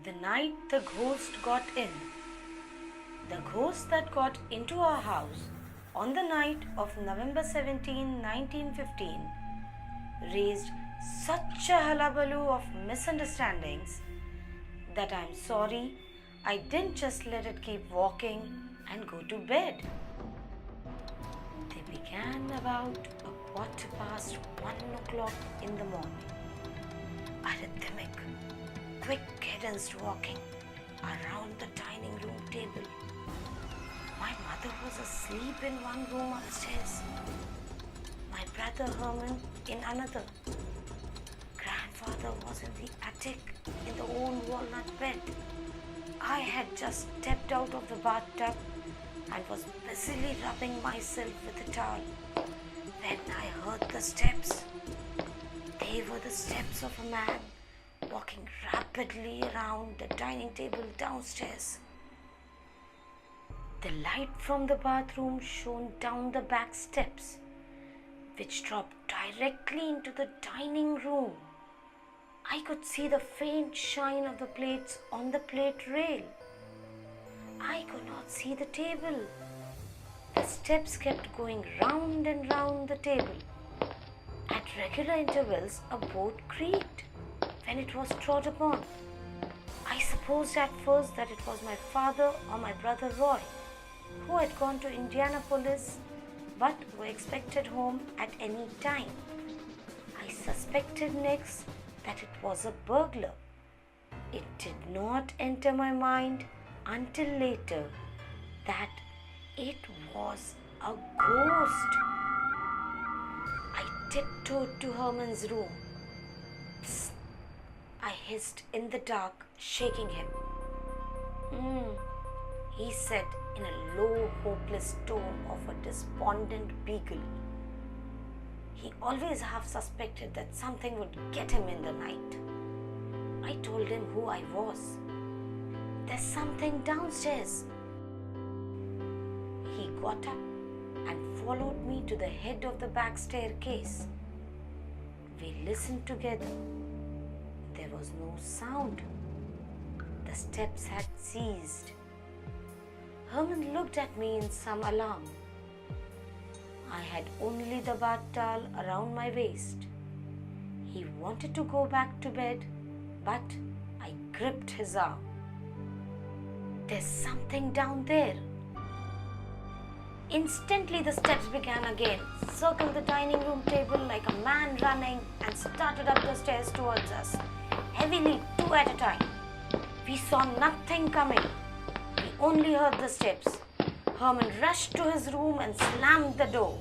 The night the ghost got in. The ghost that got into our house on the night of November 17, 1915 raised such a hullabaloo of misunderstandings that I'm sorry I didn't just let it keep walking and go to bed. They began about a quarter past 1 o'clock in the morning. A rhythmic, quick cadence walking around the dining room table. My mother was asleep in one room upstairs. My brother Herman in another. Grandfather was in the attic in the old walnut bed. I had just stepped out of the bathtub and was busily rubbing myself with a towel when I heard the steps. They were the steps of a man walking rapidly around the dining table downstairs. The light from the bathroom shone down the back steps, which dropped directly into the dining room. I could see the faint shine of the plates on the plate rail. I could not see the table. The steps kept going round and round the table. At regular intervals, a boat creaked when it was trod upon. I supposed at first that it was my father or my brother Roy, who had gone to Indianapolis but were expected home at any time. I suspected next that it was a burglar. It did not enter my mind until later that it was a ghost. I tiptoed to Herman's room. Psst, I hissed in the dark, shaking him. He said in a low, hopeless tone of a despondent beagle. He always half suspected that something would get him in the night. I told him who I was. There's something downstairs. He got up and followed me to the head of the back staircase. We listened together. There was no sound. The steps had ceased. Herman looked at me in some alarm. I had only the bath towel around my waist. He wanted to go back to bed, but I gripped his arm. There's something down there. Instantly the steps began again, circled the dining room table like a man running and started up the stairs towards us, heavily, two at a time. We saw nothing coming. We only heard the steps. Herman rushed to his room and slammed the door.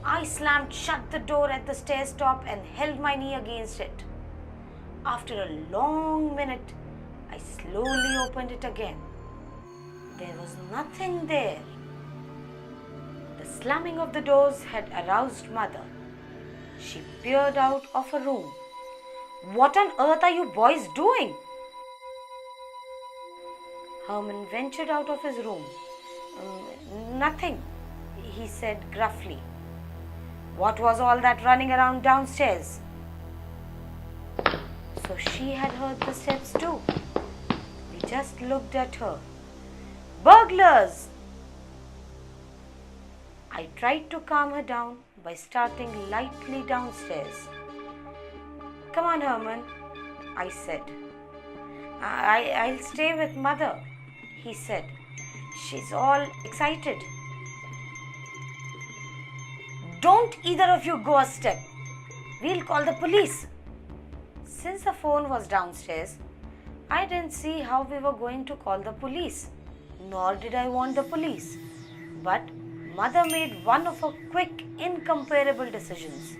I slammed shut the door at the stairs top and held my knee against it. After a long minute, I slowly opened it again. There was nothing there. The slamming of the doors had aroused Mother. She peered out of her room. "What on earth are you boys doing?" Herman ventured out of his room. Nothing, he said gruffly. What was all that running around downstairs? So she had heard the steps too. We just looked at her. Burglars! I tried to calm her down by starting lightly downstairs. Come on, Herman, I said. I'll stay with Mother, he said. She's all excited. Don't either of you go a step. We'll call the police. Since the phone was downstairs, I didn't see how we were going to call the police, nor did I want the police. But Mother made one of her quick, incomparable decisions.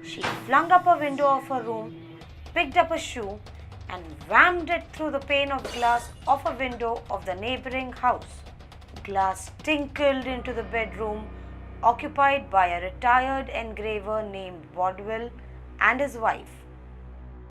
She flung up a window of her room, picked up a shoe, and whammed it through the pane of glass of a window of the neighboring house. Glass tinkled into the bedroom occupied by a retired engraver named Bodwell and his wife.